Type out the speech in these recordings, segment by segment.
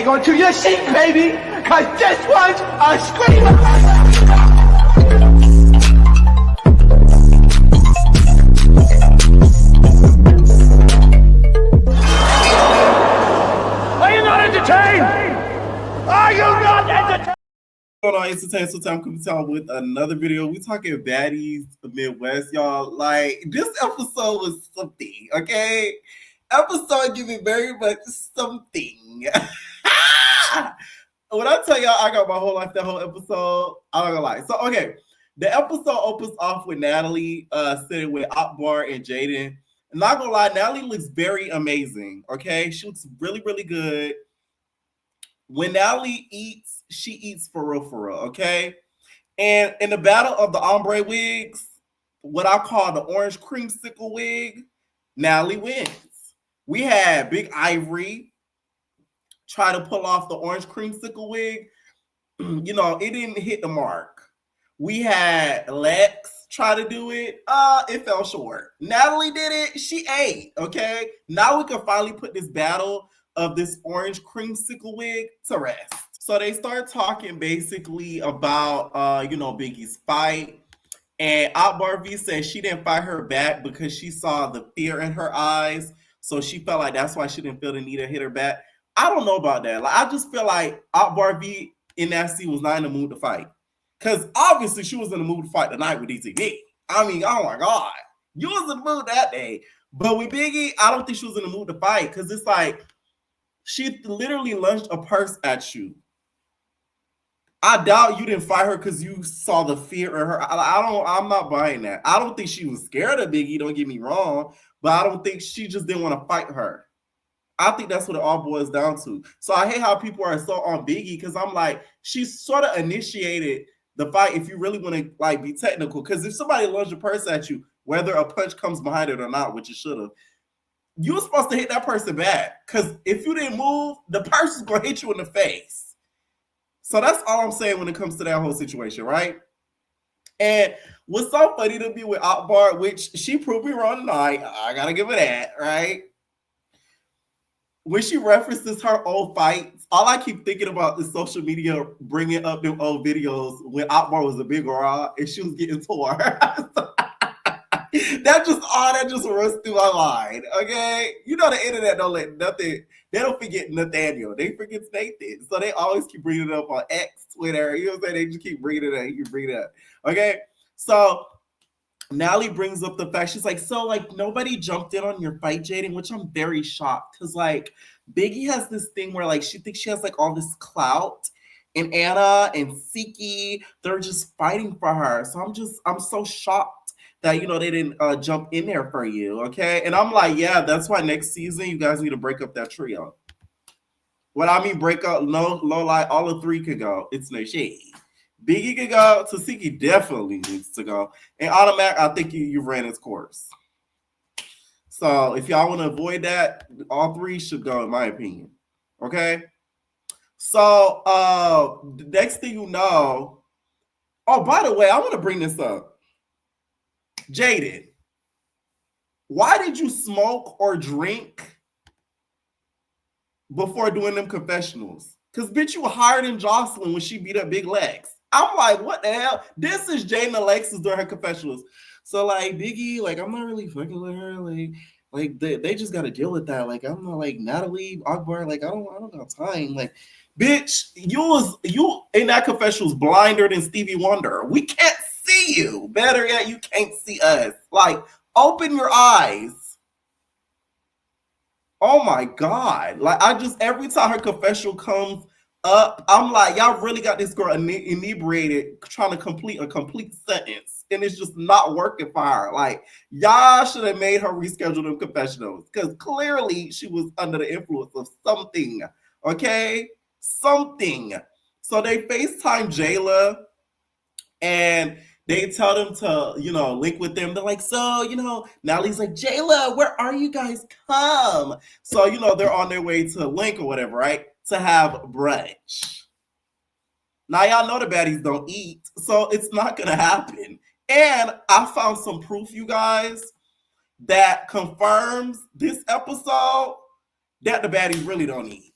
hang on to your seat, baby, cause this one's a screamer. Are you not entertained? Are you not entertained? Going on Entertainment, so time coming out with another video. We talking Baddies, the Midwest, y'all. Like, this episode was something, okay? Episode giving very much something. When I tell y'all I got my whole life that whole episode, I'm not gonna lie. So, okay, the episode opens off with Natalie sitting with Albarv and Jaden. I'm not gonna lie, Natalie looks very amazing, okay? She looks really, really good. When Natalie eats, she eats for real, okay? And in the battle of the ombre wigs, what I call the orange creamsicle wig, Natalie wins. We had Big Ivory try to pull off the orange creamsicle wig. You know, it didn't hit the mark. We had Lex try to do it. It fell short. Natalie did it. She ate, okay? Now we can finally put this battle of this orange creamsicle wig to rest. So they start talking basically about, Biggie's fight. And Albarv said she didn't fight her back because she saw the fear in her eyes. So she felt like that's why she didn't feel the need to hit her back. I don't know about that. Like, I just feel like Albarv in that scene was not in the mood to fight. Because obviously she was in the mood to fight tonight with DTV. I mean, oh my God. You was in the mood that day. But with Biggie, I don't think she was in the mood to fight. Because it's like, she literally lunged a purse at you. I doubt you didn't fight her because you saw the fear in her. I'm not buying that. I don't think she was scared of Biggie, don't get me wrong, but I don't think she just didn't want to fight her. I think that's what it all boils down to. So I hate how people are so on Biggie because I'm like, she sort of initiated the fight if you really want to like be technical. Because if somebody lunged a purse at you, whether a punch comes behind it or not, which it should have, you were supposed to hit that person back. Because if you didn't move, the person's going to hit you in the face. So that's all I'm saying when it comes to that whole situation, right? And what's so funny to me with Albarv, which she proved me wrong tonight, I got to give her that, right? When she references her old fights, all I keep thinking about is social media bringing up them old videos when Albarv was a big raw and she was getting tore. That just runs through my mind, okay? You know the internet don't let nothing, they don't forget Nathaniel. They forget Nathan. So they always keep bringing it up on X, Twitter. You know what I'm saying? They just keep bringing it up. You bring it up, okay? So Natalie brings up the fact, she's like, so like nobody jumped in on your fight, Jaden, which I'm very shocked because like Biggie has this thing where like she thinks she has like all this clout. And Anna and Siki, they're just fighting for her. So I'm so shocked that, they didn't jump in there for you, okay? And I'm like, yeah, that's why next season you guys need to break up that trio. What I mean break up, no lie, all the three could go. It's no shade. Biggie could go, Tasiki definitely needs to go. And Automatic, I think you ran its course. So if y'all want to avoid that, all three should go, in my opinion, okay? So the next thing you know, oh, by the way, I want to bring this up. Jaden, why did you smoke or drink before doing them confessionals? Because, bitch, you were higher than Jocelyn when she beat up Big Lex. I'm like, what the hell? This is Jaden Alexis doing her confessionals. So, like, Biggie, like, I'm not really fucking with her. Like they just got to deal with that. Like, I'm not like Natalie, Akbar. Like, I don't got time. Like, bitch, you in that confessionals blinder than Stevie Wonder. We can't see you. Better yet, you can't see us. Like, open your eyes. Oh my God. Like, every time her confessional comes up, I'm like, y'all really got this girl inebriated trying to complete a complete sentence. And it's just not working for her. Like, y'all should have made her reschedule them confessionals. Because clearly she was under the influence of something. Okay? Something. So they FaceTime Jayla and they tell them to, link with them. They're like, so, Natalie's like, Jayla, where are you guys? Come. So, they're on their way to link or whatever, right? To have brunch. Now, y'all know the baddies don't eat, so it's not going to happen. And I found some proof, you guys, that confirms this episode that the baddies really don't eat.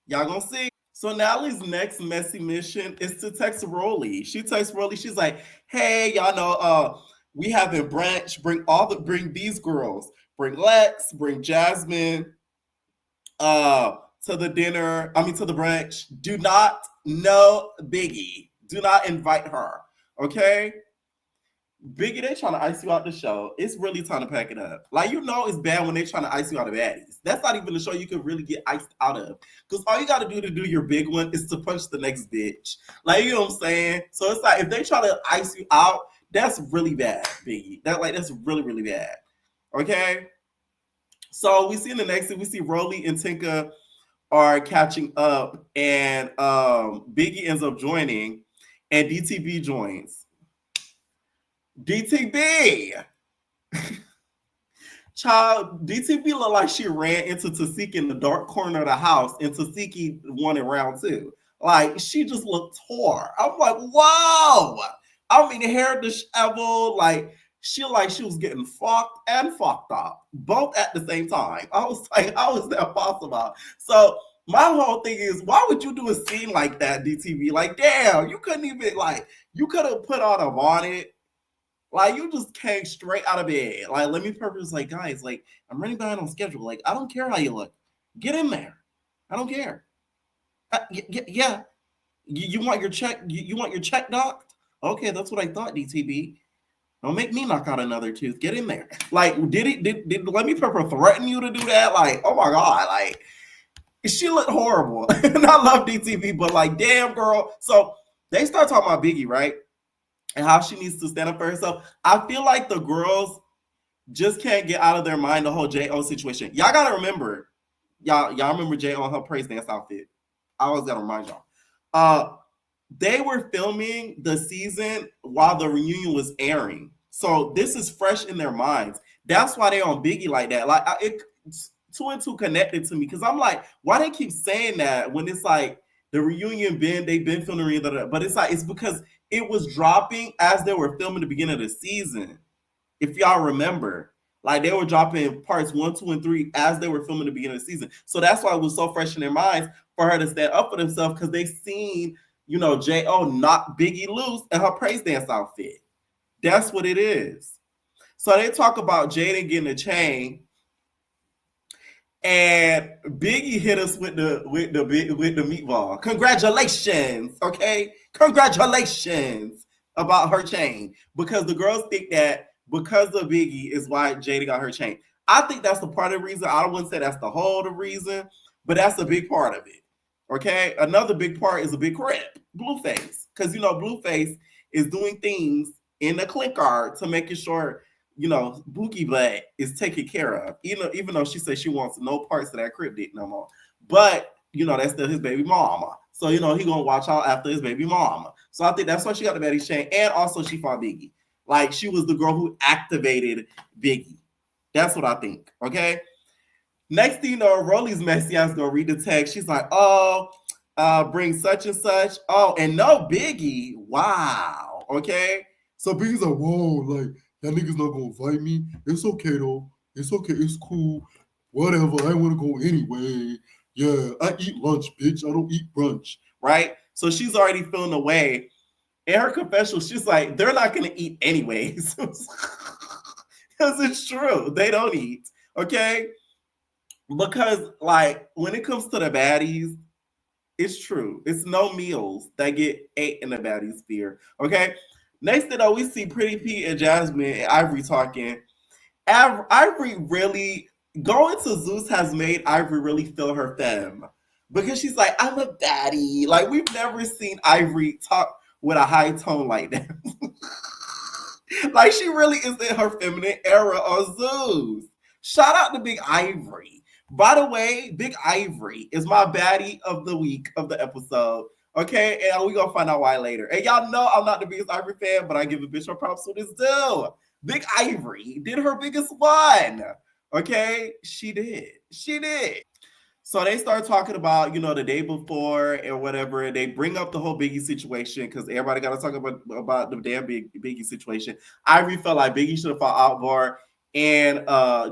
Y'all gonna see. So Natalie's next messy mission is to text Rolly. She texts Rolly. She's like, "Hey, y'all know, we having brunch. Bring these girls. Bring Lex. Bring Jasmine. To the dinner. I mean, to the brunch. Do not know Biggie. Do not invite her. Okay." Biggie, they trying to ice you out the show. It's really time to pack it up. Like, you know it's bad when they trying to ice you out of Baddies. That's not even the show you could really get iced out of. Because all you got to do your big one is to punch the next bitch. Like, you know what I'm saying? So it's like, if they try to ice you out, that's really bad, Biggie. That's really, really bad. Okay? So we see in the next scene, we see Rolly and Tinka are catching up, and Biggie ends up joining, and DTV joins. DTV! Child, DTV looked like she ran into Tasiki in the dark corner of the house, and Tasiki won in round 2. Like, she just looked tore. I'm like, whoa! I mean, hair disheveled, like she was getting fucked and fucked up, both at the same time. I was like, how is that possible? So my whole thing is, why would you do a scene like that, DTV? Like, damn, you couldn't even, like, you could have put on a bonnet. Like, you just came straight out of bed. Like, let me purpose, like, guys, like, I'm running behind on schedule. Like, I don't care how you look. Get in there. I don't care. Yeah. You want your check? You want your check docked? Okay, that's what I thought, DTB. Don't make me knock out another tooth. Get in there. Like, did Let Me Pepper threaten you to do that? Like, oh my God. Like, she looked horrible. And I love DTV, but like, damn, girl. So they start talking about Biggie, right? And how she needs to stand up for herself. I feel like the girls just can't get out of their mind the whole J.O. situation. Y'all gotta remember, y'all remember J.O. and her praise dance outfit. I always gotta remind y'all. They were filming the season while the reunion was airing. So this is fresh in their minds. That's why they on Biggie like that. Like, it's 2 and 2 connected to me, because I'm like, why they keep saying that when it's like the reunion they've been filming the reunion, but it's like, it's because it was dropping as they were filming the beginning of the season. If y'all remember, like, they were dropping parts 1, 2, and 3 as they were filming the beginning of the season. So that's why it was so fresh in their minds for her to stand up for themselves, because they seen, you know, J.O. knock Biggie loose in her praise dance outfit. That's what it is. So they talk about Jaden getting a chain, and Biggie hit us with the meatball. Congratulations, okay? Congratulations about her chain, because the girls think that because of Biggie is why Jada got her chain. I think that's a part of the reason. I wouldn't say that's the whole the reason, but that's a big part of it. Okay, another big part is a big crip, Blueface, because you know Blueface is doing things in the clinker to making sure, you know, Bookie Black is taken care of. Even though she says she wants no parts of that crip dick no more, but you know that's still his baby mama. So you know he gonna watch out after his baby mama. So I think that's why she got the baddie chain, and also she fought Biggie. Like, she was the girl who activated Biggie. That's what I think. Okay. Next thing you know, Rolly's messy ass gonna read the text. She's like, oh, bring such and such. Oh, and no Biggie. Wow. Okay. So Biggie's like, whoa, like, that nigga's not gonna invite me. It's okay though. It's okay. It's cool. Whatever. I want to go anyway. Yeah, I eat lunch, bitch. I don't eat brunch. Right? So she's already feeling away. In her confessional, she's like, they're not gonna eat anyways. Because it's true. They don't eat. Okay. Because, like, when it comes to the baddies, it's true. It's no meals that get ate in the baddie sphere. Okay. Next thing though, we see Pretty Pete and Jasmine and Ivory talking. Ivory really going to Zeus has made Ivory really feel her femme, because she's like, I'm a baddie. Like, we've never seen Ivory talk with a high tone like that. Like, she really is in her feminine era on Zeus. Shout out to Big Ivory. By the way, Big Ivory is my baddie of the week of the episode. Okay, and we're gonna find out why later. And y'all know I'm not the biggest Ivory fan, but I give a bitch her props for this due. Big Ivory did her biggest one. Okay, she did. She did. So they start talking about, you know, the day before or whatever, and they bring up the whole Biggie situation, because everybody got to talk about the damn Biggie situation. Ivory felt like Biggie should have fought Albarv and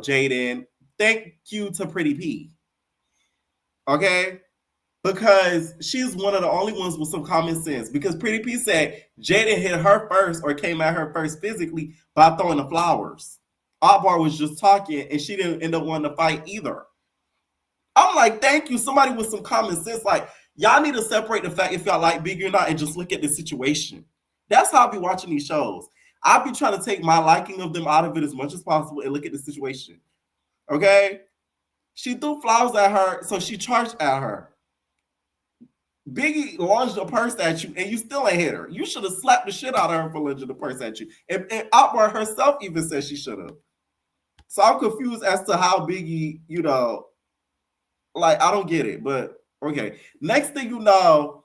Jaden. Thank you to Pretty P. Okay? because she's one of the only ones with some common sense. Because Pretty P said Jaden hit her first or came at her first physically by throwing the flowers. Albarv was just talking and she didn't end up wanting to fight either. I'm like, thank you. Somebody with some common sense. Like, y'all need to separate the fact if y'all like Biggie or not and just look at the situation. That's how I be watching these shows. I be trying to take my liking of them out of it as much as possible and look at the situation. Okay? She threw flowers at her, so she charged at her. Biggie launched a purse at you, and you still ain't hit her. You should have slapped the shit out of her for launching the purse at you. And Albarv herself even said she should have. So I'm confused as to how Biggie, like, I don't get it. But, okay. Next thing you know,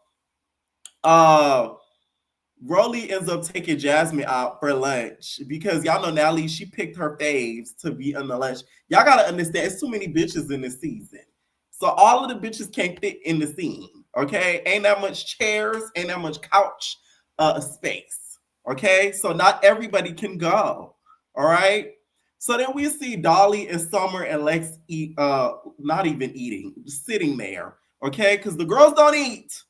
Rolly ends up taking Jasmine out for lunch because y'all know Natalie, she picked her faves to be on the lunch. Y'all got to understand, it's too many bitches in this season. So all of the bitches can't fit in the scene. Okay, ain't that much chairs, ain't that much couch space. Okay, so not everybody can go. All right. So then we see Dolly and Summer and Lex eat, not even eating, sitting there. Okay, because the girls don't eat.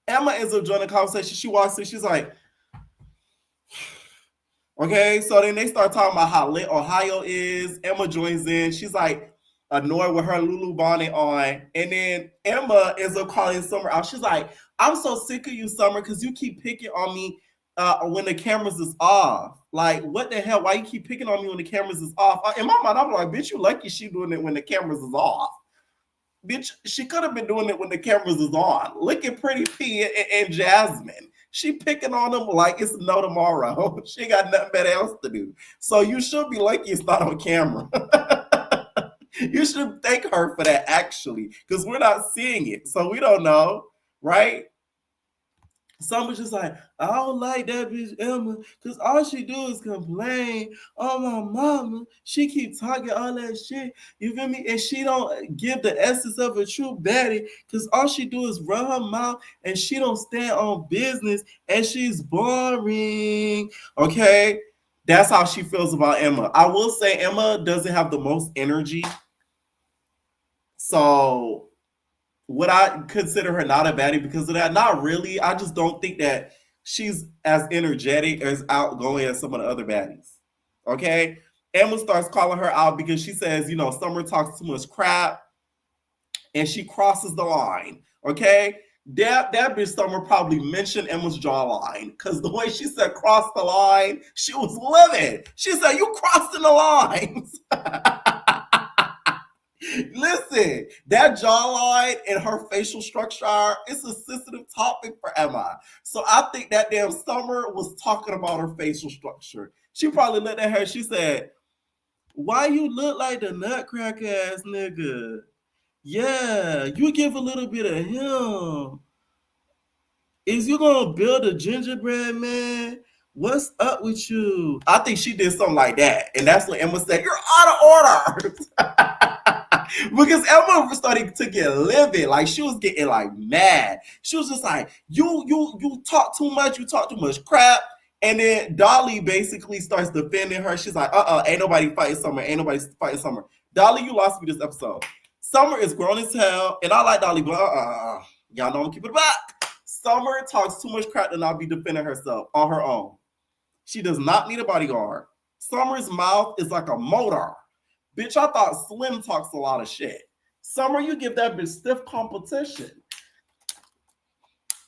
Emma ends up joining the conversation. She walks in, she's like, okay. So then they start talking about how lit Ohio is. Emma joins in. She's like, annoyed with her Lulu bonnet on, and then Emma ends up calling Summer out. She's like, I'm so sick of you, Summer, because you keep picking on me when the cameras is off. Like, what the hell? Why you keep picking on me when the cameras is off? In my mind, I'm like, bitch, you lucky she doing it when the cameras is off. Bitch, she could have been doing it when the cameras is on. Look at Pretty P and Jasmine. She picking on them like it's no tomorrow. She got nothing better else to do. So you should be lucky it's not on camera. You should thank her for that, actually, because we're not seeing it. So we don't know, right? Someone's just like, I don't like that bitch Emma, because all she do is complain. Oh, my mama, she keep talking all that shit. You feel me? And she don't give the essence of a true baddie, because all she do is run her mouth, and she don't stand on business, and she's boring. Okay? That's how she feels about Emma. I will say Emma doesn't have the most energy. So would I consider her not a baddie because of that? Not really. I just don't think that she's as energetic, as outgoing as some of the other baddies. Okay? Emma starts calling her out because she says, Summer talks too much crap and she crosses the line. Okay? That bitch Summer probably mentioned Emma's jawline because the way she said cross the line, she was livid. She said, you crossing the lines. Listen, that jawline and her facial structure, it's a sensitive topic for Emma. So I think that damn Summer was talking about her facial structure. She probably looked at her, she said, why you look like the nutcracker ass nigga? Yeah, you give a little bit of him. Is you gonna build a gingerbread man? What's up with you? I think she did something like that. And that's when Emma said, you're out of order. Because Emma was starting to get livid. Like, she was getting, like, mad. She was just like, you talk too much. You talk too much crap. And then Dolly basically starts defending her. She's like, ain't nobody fighting Summer. Ain't nobody fighting Summer. Dolly, you lost me this episode. Summer is grown as hell. And I like Dolly, but y'all know I'm keeping it back. Summer talks too much crap to not be defending herself on her own. She does not need a bodyguard. Summer's mouth is like a motor. Bitch, I thought Slim talks a lot of shit. Summer, you give that bitch stiff competition.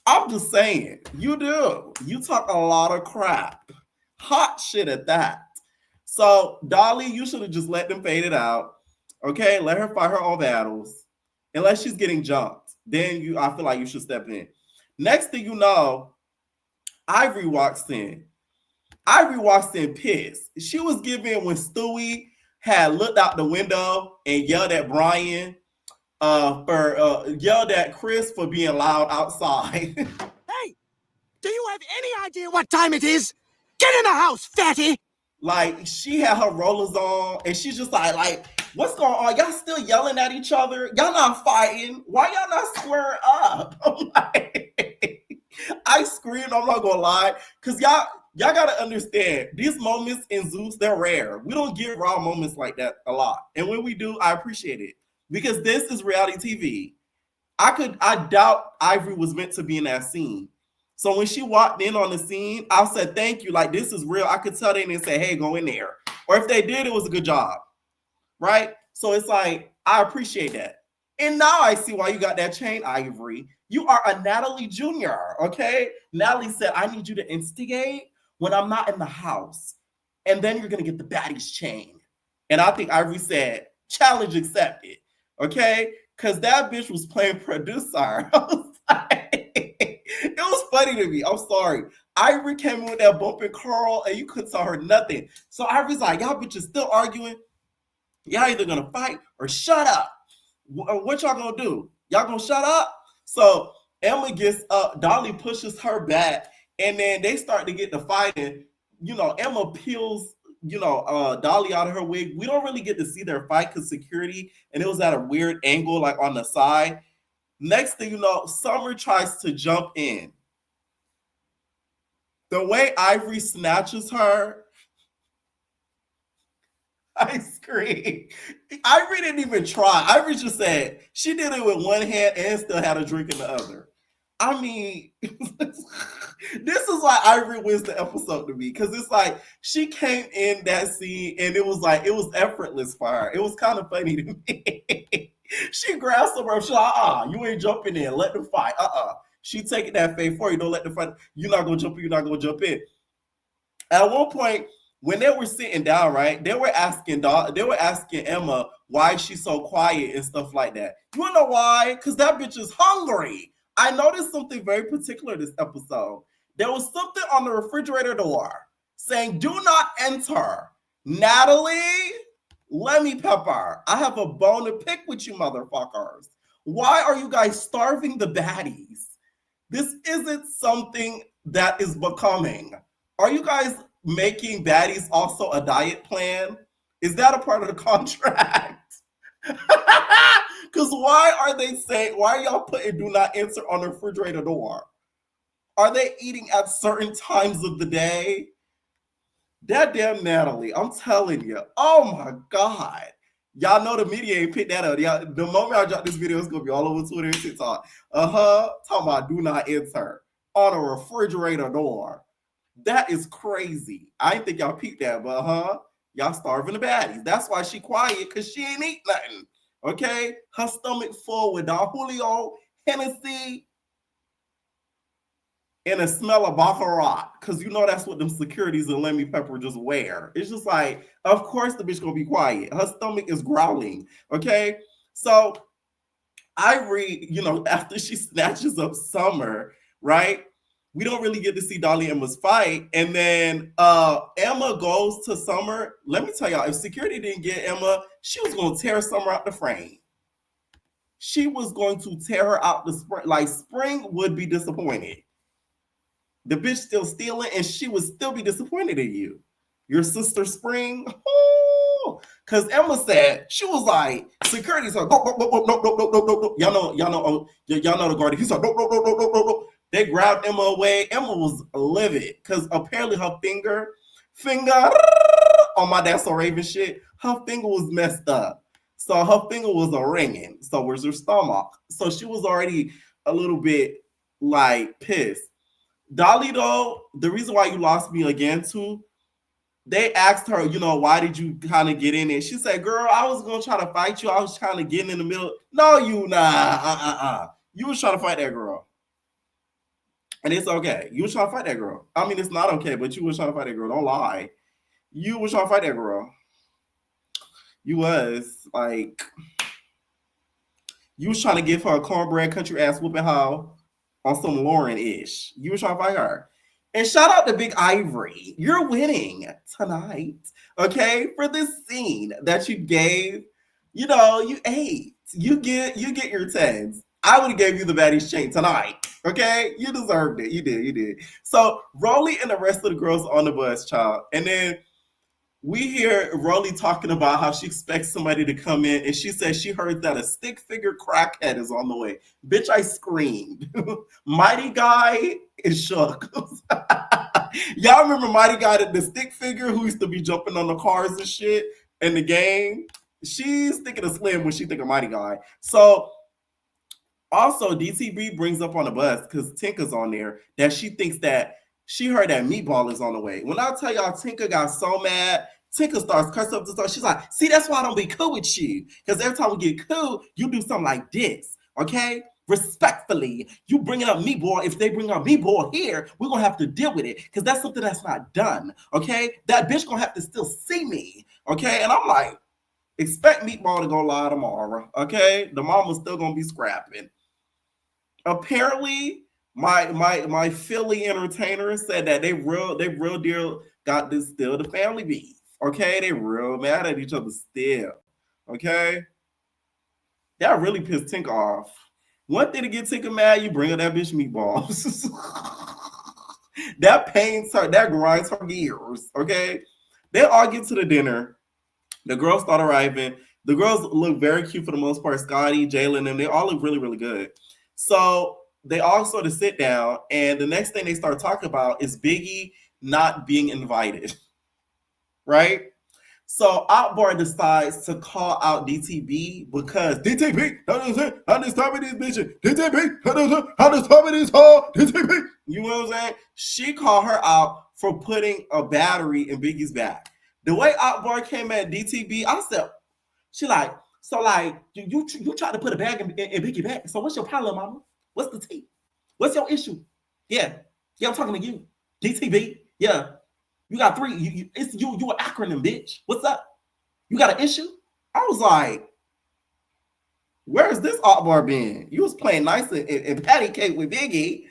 I'm just saying, you do. You talk a lot of crap. Hot shit at that. So, Dolly, you should have just let them fade it out. Okay? Let her fight her own battles. Unless she's getting jumped. Then I feel like you should step in. Next thing you know, Ivory walks in. Ivory walks in pissed. She was giving when Stewie had looked out the window and yelled at Brian yelled at Chris for being loud outside. Hey, do you have any idea what time it is? Get in the house, fatty! Like, she had her rollers on and she's just like, what's going on? Y'all still yelling at each other? Y'all not fighting? Why y'all not squaring up? I'm like, I screamed, I'm not gonna lie, because y'all gotta understand, these moments in Zeus, they're rare. We don't get raw moments like that a lot. And when we do, I appreciate it. Because this is reality TV. I doubt Ivory was meant to be in that scene. So when she walked in on the scene, I said, thank you. Like, this is real. I could tell they didn't say, hey, go in there. Or if they did, it was a good job. Right? So it's like, I appreciate that. And now I see why you got that chain, Ivory. You are a Natalie Jr., okay? Natalie said, I need you to instigate when I'm not in the house. And then you're going to get the Baddies chain. And I think Ivory said, challenge accepted, okay? Because that bitch was playing producer. It was funny to me. I'm sorry. Ivory came in with that bumping curl and you couldn't tell her nothing. So Ivory's like, y'all bitches still arguing? Y'all either going to fight or shut up. What y'all going to do? Y'all going to shut up? So Emma gets up. Dolly pushes her back. And then they start to get to fighting. You know, Emma peels Dolly out of her wig. We don't really get to see their fight because security, and it was at a weird angle, like on the side. Next thing you know, Summer tries to jump in. The way Ivory snatches her, I scream. Ivory didn't even try. Ivory just said she did it with one hand and still had a drink in the other. I mean, this is why Ivory wins the episode to me, because it's like she came in that scene and it was effortless for her. It was kind of funny to me. She grabs somewhere. She's like, you ain't jumping in. Let them fight. She taking that fade for you. Don't let them fight. You're not gonna jump in. You're not gonna jump in. At one point, when they were sitting down, right, they were asking Emma why she's so quiet and stuff like that. You wanna know why? Because that bitch is hungry. I noticed something very particular this episode. There was something on the refrigerator door saying, do not enter. Natalie, let me pepper. I have a bone to pick with you motherfuckers. Why are you guys starving the baddies? This isn't something that is becoming. Are you guys making baddies also a diet plan? Is that a part of the contract? Because why are y'all putting do not enter on the refrigerator door? Are they eating at certain times of the day? That damn Natalie, I'm telling you. Oh my God. Y'all know the media ain't picked that up. Y'all, the moment I drop this video, it's going to be all over Twitter and TikTok. Talking about do not enter on a refrigerator door. That is crazy. I didn't think y'all peeped that, but y'all starving the baddies. That's why she quiet, because she ain't eat nothing. Okay? Her stomach full with Don Julio, Hennessy, and a smell of Baccarat. Because you know that's what them securities and Lemmy Pepper just wear. It's just like, of course the bitch gonna be quiet. Her stomach is growling. Okay? So Ivory, after she snatches up Summer, right? We don't really get to see Dolly and Emma's fight. And then Emma goes to Summer. Let me tell y'all, if security didn't get Emma, she was going to tear Summer out the frame. She was going to tear her out the spring. Like, Spring would be disappointed. The bitch still stealing, and she would still be disappointed in you. Your sister Spring? Because Emma said, she was like, security's like, no. Y'all know the guardian. He's like, no. They grabbed Emma away. Emma was livid because apparently her finger on my That's So Raven shit, her finger was messed up. So her finger was a ringing. So was her stomach. So she was already a little bit like pissed. Dolly, though, the reason why you lost me again too, they asked her, why did you kind of get in it? She said, girl, I was going to try to fight you. I was trying to get in the middle. No, you You was trying to fight that girl. And it's okay. You was trying to fight that girl. I mean, it's not okay, but you was trying to fight that girl. Don't lie. You was trying to fight that girl. You was like, you was trying to give her a cornbread country ass whooping how on some Lauren-ish. You was trying to fight her. And shout out to Big Ivory. You're winning tonight, okay? For this scene that you gave, you ate. You get your 10s. I would have gave you the Baddies chain tonight. Okay? You deserved it. You did. So Rolly and the rest of the girls on the bus, child. And then we hear Rolly talking about how she expects somebody to come in, and she says she heard that a stick figure crackhead is on the way. Bitch, I screamed. Mighty Guy is shook. Y'all remember Mighty Guy, the stick figure who used to be jumping on the cars and shit in the game? She's thinking of Slim when she think of Mighty Guy. So Also, DTB brings up on the bus because Tinka's on there that she thinks that she heard that Meatball is on the way. When I tell y'all, Tinka got so mad. Tinka starts cursing up the store. She's like, see, that's why I don't be cool with you. Because every time we get cool, you do something like this. Okay? Respectfully, you bringing up Meatball. If they bring up Meatball here, we're going to have to deal with it. Because that's something that's not done. Okay? That bitch going to have to still see me. Okay? And I'm like, expect Meatball to go live tomorrow. Okay? The mama's still going to be scrapping. Apparently, my Philly entertainer said that they real deal got this still the family beef. Okay, they real mad at each other still. Okay, that really pissed Tinka off. One thing to get Tinka mad, you bring her that bitch Meatballs. That pains her, that grinds her gears. Okay, they all get to the dinner. The girls start arriving. The girls look very cute for the most part. Scotty, Jalen, and they all look really, really good. So they all sort of sit down, and the next thing they start talking about is Biggie not being invited, right? So Albarv decides to call out DTB because DTB, how this time of these bitches, DTB, how this time of these hoes, DTB. You know what I'm saying? She called her out for putting a battery in Biggie's back. The way Albarv came at DTB, I said, she like, so like you try to put a bag in Biggie back. So what's your problem, mama? What's the tea? What's your issue? Yeah, I'm talking to you, DTB. Yeah, you got three. It's you an acronym, bitch. What's up? You got an issue? I was like, where's this Albarv been? You was playing nice and patty cake with Biggie.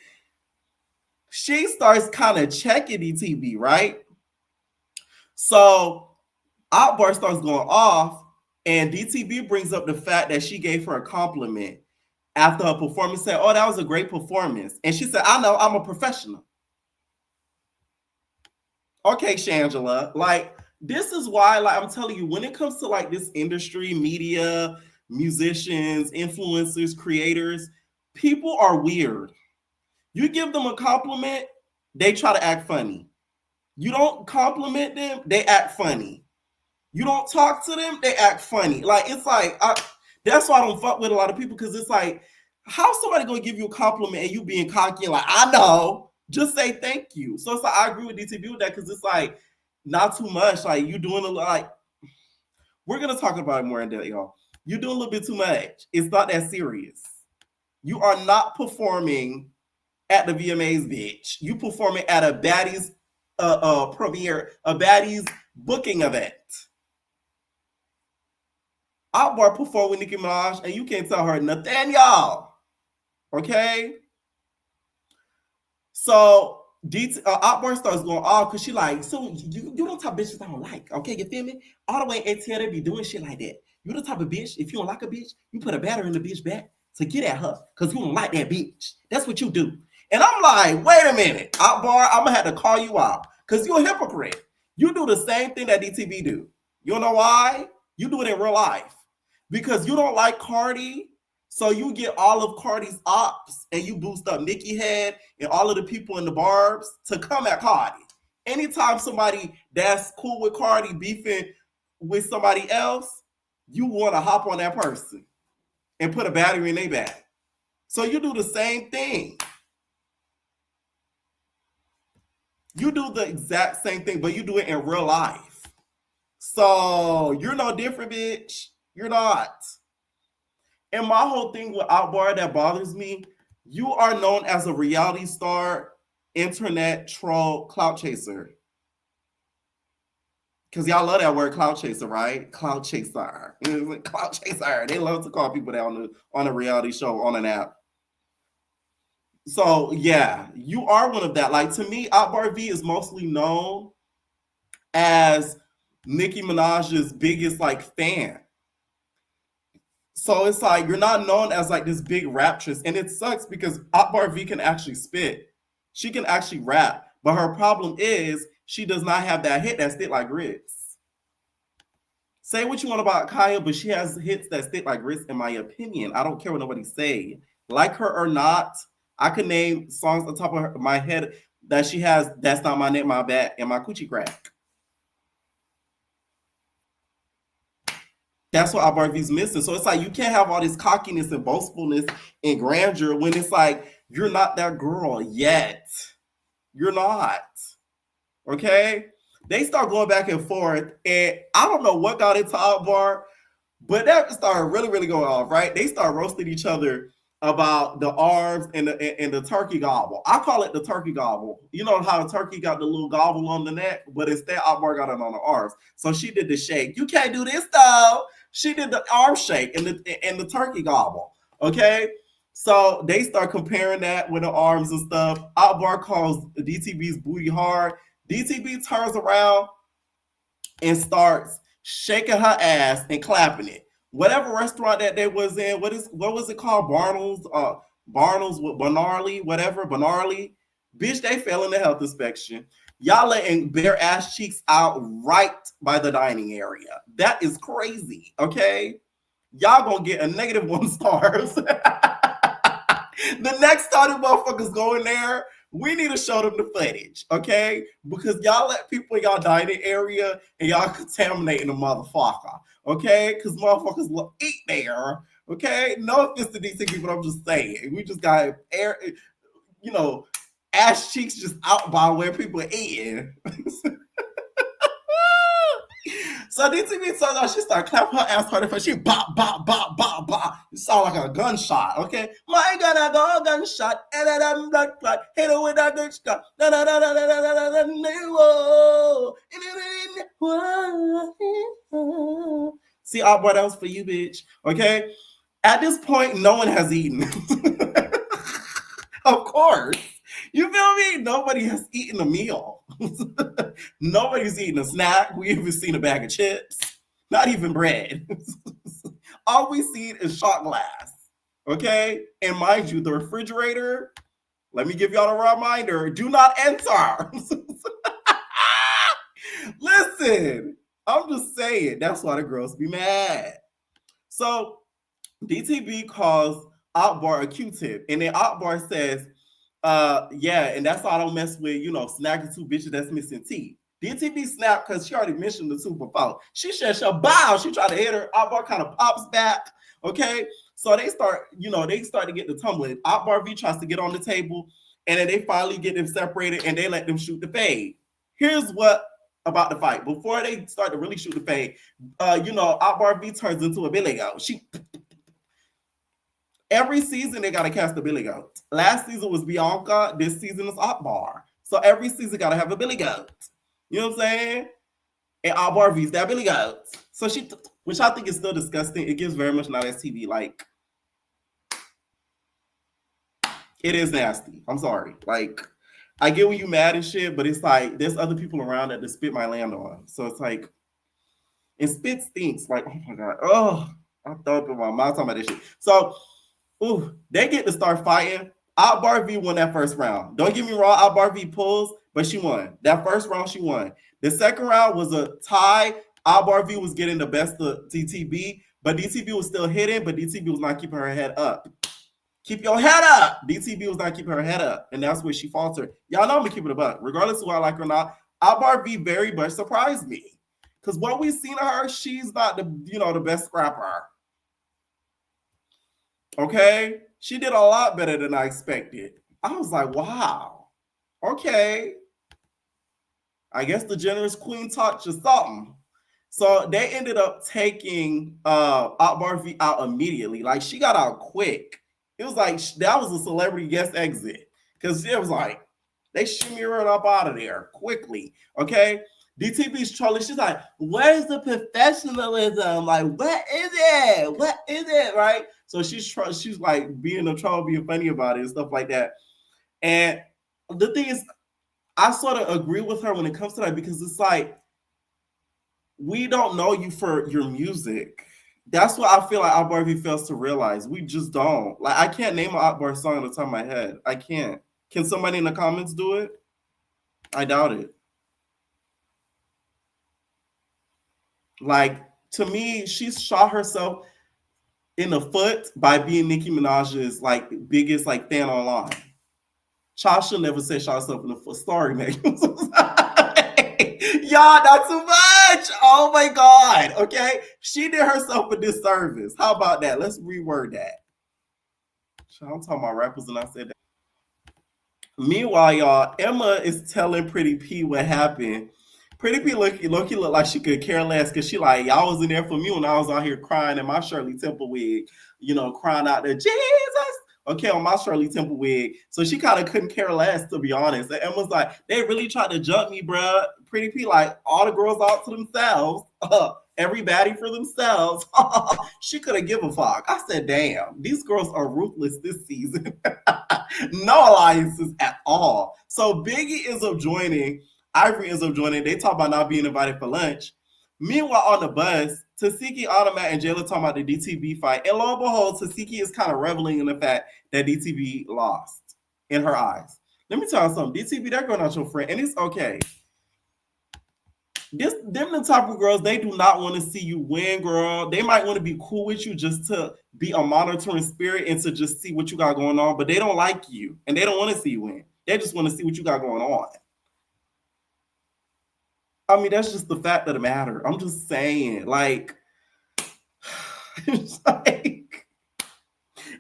She starts kind of checking DTB, right? So Albarv starts going off. And DTB brings up the fact that she gave her a compliment after her performance, said, oh, that was a great performance. And she said, I know, I'm a professional. Okay, Shangela, like, this is why, like, I'm telling you, when it comes to, like, this industry, media, musicians, influencers, creators, people are weird. You give them a compliment, they try to act funny. You don't compliment them, they act funny. You don't talk to them, they act funny. Like, it's like, that's why I don't fuck with a lot of people, because it's like, how's somebody going to give you a compliment and you being cocky and like, I know, just say thank you. So it's like, I agree with DTB with that, because it's like, not too much. Like, you doing a lot, like, we're going to talk about it more in depth, y'all. You're doing a little bit too much. It's not that serious. You are not performing at the VMAs, bitch. You performing at a Baddies premiere, a Baddies booking event. Albarv performed with Nicki Minaj, and you can't tell her nothing, y'all. Okay? So Albarv starts going off because she like, so you don't type of bitches I don't like. Okay, you feel me? All the way in ATL, they be doing shit like that. You the type of bitch, if you don't like a bitch, you put a battery in the bitch back to get at her because you don't like that bitch. That's what you do. And I'm like, wait a minute, Albarv, I'm gonna have to call you out because you're a hypocrite. You do the same thing that DTV do. You know why? You do it in real life. Because you don't like Cardi, so you get all of Cardi's ops and you boost up Nicki Head and all of the people in the barbs to come at Cardi. Anytime somebody that's cool with Cardi beefing with somebody else, you want to hop on that person and put a battery in their back. So you do the same thing. You do the exact same thing, but you do it in real life. So you're no different, bitch. You're not. And my whole thing with Albarv that bothers me, you are known as a reality star, internet troll, clout chaser. Because y'all love that word clout chaser, right? Clout chaser. Clout chaser. They love to call people that on a reality show on an app. So yeah, you are one of that. Like, to me, Albarv V is mostly known as Nicki Minaj's biggest like fan. So it's like, you're not known as like this big raptress. And it sucks because Albarv V can actually spit. She can actually rap. But her problem is she does not have that hit that stick like grits. Say what you want about Kaya, but she has hits that stick like grits, in my opinion. I don't care what nobody say. Like her or not, I can name songs on top of my head that she has. That's Not My Neck, My Back, and My Coochie Crack. That's what Albarv's missing. So it's like you can't have all this cockiness and boastfulness and grandeur when it's like you're not that girl yet. You're not. Okay? They start going back and forth, and I don't know what got into Albarv, but that started really, really going off, right? They start roasting each other about the arms and the turkey gobble. I call it the turkey gobble. You know how a turkey got the little gobble on the neck, but instead Albarv got it on the arms. So she did the shake. You can't do this though. She did the arm shake and the turkey gobble. Okay. So they start comparing that with the arms and stuff. Albarv calls DTV's booty hard. DTV turns around and starts shaking her ass and clapping it. Whatever restaurant that they was in, what was it called? Barnles with Benarly, whatever, Benarly. Bitch, they fell in the health inspection. Y'all letting bare ass cheeks out right by the dining area. That is crazy, okay? Y'all gonna get a -1 stars. The next time the motherfuckers go in there, we need to show them the footage, okay? Because y'all let people in y'all dining area and y'all contaminating the motherfucker, okay? Because motherfuckers will eat there, okay? No offense to DTV, but I'm just saying. We just got air, ass cheeks just out by where people are eating. So DTV turns out she started clapping her ass harder for she bop, bop, bop, bop, bop. It sounded like a gunshot, okay? My gonna go gunshot, and I'm blood clot, hit her with a gunshot. See, Albarv, that was for you, bitch. Okay? At this point, no one has eaten. Of course. You feel me? Nobody has eaten a meal. Nobody's eaten a snack. We haven't seen a bag of chips. Not even bread. All we see is shot glass. Okay? And mind you, the refrigerator, let me give y'all a reminder, do not enter. Listen, I'm just saying, that's why the girls be mad. So DTV calls Albarv a Q-tip. And then Albarv says, yeah, and that's why I don't mess with, snagging two bitches that's missing teeth. DTV snapped because she already mentioned the two before. She said, bow. She tried to hit her. Albarv kind of pops back. Okay. So they start to get the tumbling. Albarv tries to get on the table, and then they finally get them separated and they let them shoot the fade. Here's what about the fight. Before they start to really shoot the fade, Albarv turns into a billy goat. Every season they gotta cast a billy goat. Last season was Bianca. This season is Albarv. So every season gotta have a billy goat. You know what I'm saying? And Albarv that billy goat. So which I think is still disgusting. It gives very much not TV. Like, it is nasty. I'm sorry. Like, I get when you mad and shit, but it's like there's other people around that the spit might land on. So it's like, and spit stinks. Like, oh my god. Oh, I thought about my mouth talking about this shit. So. Ooh, they get to start fighting. Albarv won that first round. Don't get me wrong, Albarv pulls, but she won. That first round, she won. The second round was a tie. Albarv was getting the best of DTV, but DTV was still hitting, but DTV was not keeping her head up. Keep your head up. DTV was not keeping her head up, and that's where she faltered. Y'all know I'm gonna keep it a buck. Regardless of who I like or not, Albarv very much surprised me. Because what we've seen of her, she's not the best scrapper. Okay, she did a lot better than I expected. I was like, wow, okay. I guess the generous queen taught you something. So they ended up taking Albarv out immediately. Like, she got out quick. It was like, that was a celebrity guest exit. Because it was like, they shimmy her up out of there quickly, okay? DTV's trolling. She's like, where's the professionalism? Like, what is it? What is it, right? So she's like being a troll, being funny about it and stuff like that. And the thing is, I sort of agree with her when it comes to that, because it's like, we don't know you for your music. That's what I feel like Albarv fails to realize. We just don't. Like, I can't name an Albarv song on the top of my head. I can't. Can somebody in the comments do it? I doubt it. Like, to me, she's shot herself in the foot by being Nicki Minaj's like biggest like fan online. Chasha never said shot herself in the foot. Sorry, man. Y'all, not too Bitch, oh my God. Okay. She did herself a disservice. How about that? Let's reword that. I'm talking about rappers and I said that. Meanwhile, y'all, Emma is telling Pretty P what happened. Pretty P look like she could care less because she like, y'all was in there for me when I was out here crying in my Shirley Temple wig, crying out there, Jesus. Okay, on my Shirley Temple wig. So she kind of couldn't care less, to be honest. And Emma's like, they really tried to jump me, bruh. Pretty P, like, all the girls out to themselves. Everybody for themselves. She couldn't give a fuck. I said, damn, these girls are ruthless this season. No alliances at all. So Biggie ends up joining. Ivory ends up joining. They talk about not being invited for lunch. Meanwhile, on the bus, Tasiki, Automat, and Jayla talking about the DTV fight. And lo and behold, Tasiki is kind of reveling in the fact that DTV lost in her eyes. Let me tell you something. DTV, they're going out your friend, and it's okay. Them the type of girls, they do not want to see you win, girl. They might want to be cool with you just to be a monitoring spirit and to just see what you got going on, but they don't like you, and they don't want to see you win. They just want to see what you got going on. I mean, that's just the fact of the matter. I'm just saying, like, it's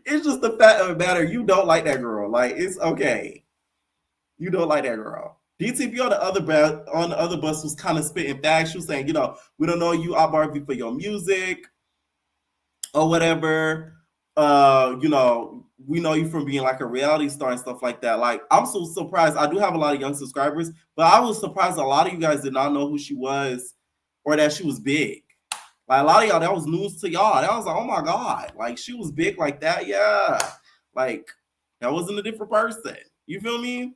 just the fact of the matter. You don't like that girl. Like, it's okay. You don't like that girl. DTV on the other bus was kind of spitting facts. She was saying, we don't know you, Albarv, for your music or whatever. We know you from being like a reality star and stuff like that. Like, I'm so surprised. I do have a lot of young subscribers, but I was surprised a lot of you guys did not know who she was or that she was big. Like, a lot of y'all, that was news to y'all. That was like, oh my God, like, she was big like that. Yeah. Like, that wasn't a different person. You feel me?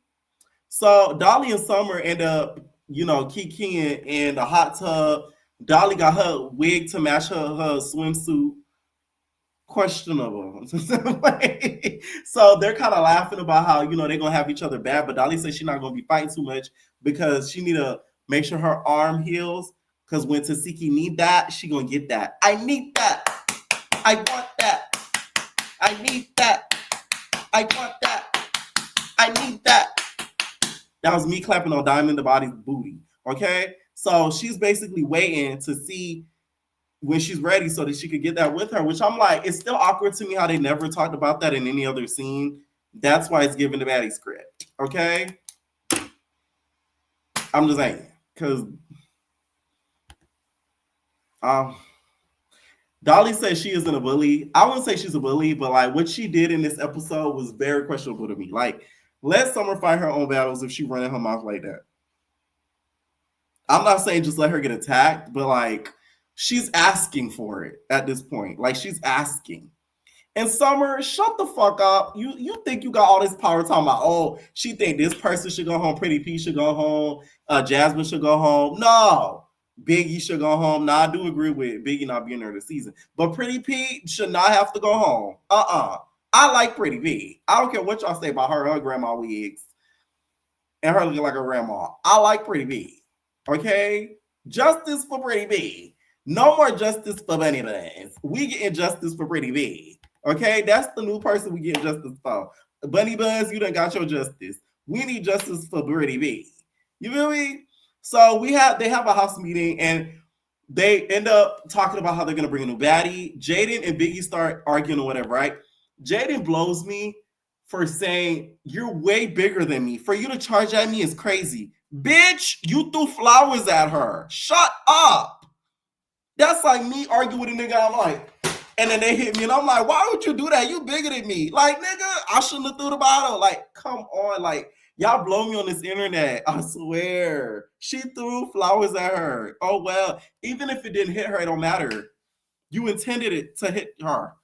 So Dolly and Summer end up, kikiing in the hot tub. Dolly got her wig to match her swimsuit. Questionable. So they're kind of laughing about how, they're going to have each other bad. But Dolly says she's not going to be fighting too much because she need to make sure her arm heals. Because when Tasiki need that, she going to get that. I need that. I want that. I need that. I want that. I need that. That was me clapping on Diamond the Body's booty. Okay? So she's basically waiting to see when she's ready so that she could get that with her, which I'm like, it's still awkward to me how they never talked about that in any other scene. That's why it's given the baddie script. Okay? I'm just saying. Because Dolly says she isn't a bully. I wouldn't say she's a bully, but like what she did in this episode was very questionable to me. Like, let Summer fight her own battles if she running her mouth like that. I'm not saying just let her get attacked, but like she's asking for it at this point. Like she's asking. And Summer, shut the fuck up. You think you got all this power talking about, oh, she think this person should go home, Pretty P should go home, Jasmine should go home. No. Biggie should go home. Now, I do agree with Biggie not being there this season. But Pretty P should not have to go home. I like Pretty P. I don't care what y'all say about her grandma wigs and her looking like a grandma. I like Pretty P. Okay? Justice for Pretty P. No more justice for Bunny Buns. We getting justice for Pretty P. Okay? That's the new person we getting justice for. Bunny Buns, you done got your justice. We need justice for Pretty P. You feel me? So they have a house meeting and they end up talking about how they're gonna bring a new baddie. Jaden and Biggie start arguing or whatever, right? Jaden blows me for saying you're way bigger than me. For you to charge at me is crazy. Bitch, you threw flowers at her. Shut up. That's like me arguing with a nigga. I'm like, and then they hit me and I'm like, why would you do that? You bigger than me. Like, nigga, I shouldn't have threw the bottle. Like, come on, like. Y'all blow me on this internet. I swear. She threw flowers at her. Oh, well, even if it didn't hit her, it don't matter. You intended it to hit her.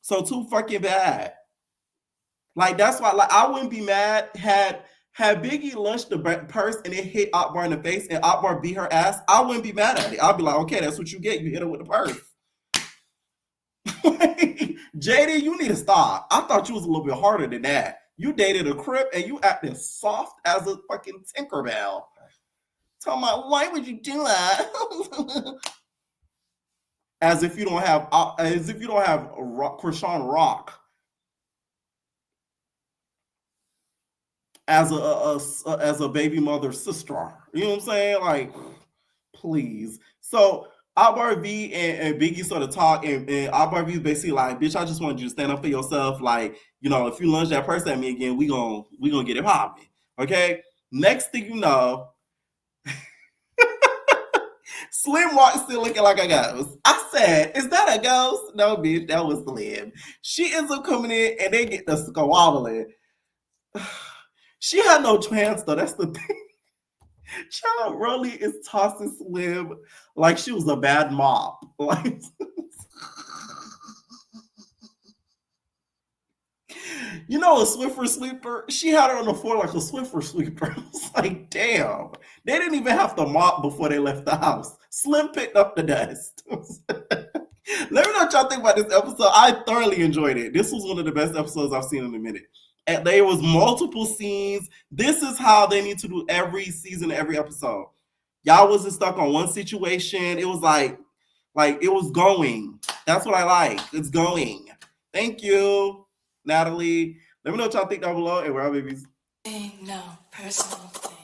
So too fucking bad. Like, that's why, like, I wouldn't be mad had Biggie lunched the purse and it hit Akbar in the face and Akbar beat her ass. I wouldn't be mad at it. I'd be like, okay, that's what you get. You hit her with the purse. JD, you need to stop. I thought you was a little bit harder than that. You dated a Crip and you acting soft as a fucking Tinkerbell. Talking about, why would you do that? as if you don't have Krishan Rock as a baby mother sister. You know what I'm saying? Like, Please. So Albarv and Biggie sort of talk, and Albarv is basically like, bitch, I just wanted you to stand up for yourself. Like, you know, if you lunge that person at me again, we gonna get it popping. Okay? Next thing you know, Slim walks in looking like a ghost. I said, is that a ghost? No, bitch, that was Slim. She ends up coming in and they get the squabbling. She had no chance though. That's the thing. Child Rolly is tossing Slim like she was a bad mop. Like, you know, a Swiffer sweeper. She had her on the floor like a Swiffer sweeper. It's like, damn. They didn't even have to mop before they left the house. Slim picked up the dust. Let me know what y'all think about this episode. I thoroughly enjoyed it. This was one of the best episodes I've seen in a minute. And there was multiple scenes. This is how they need to do every season, every episode. Y'all wasn't stuck on one situation. It was like it was going. That's what I like. It's going. Thank you, Natalie. Let me know what y'all think down below. And we're out, babies. Ain't no personal thing.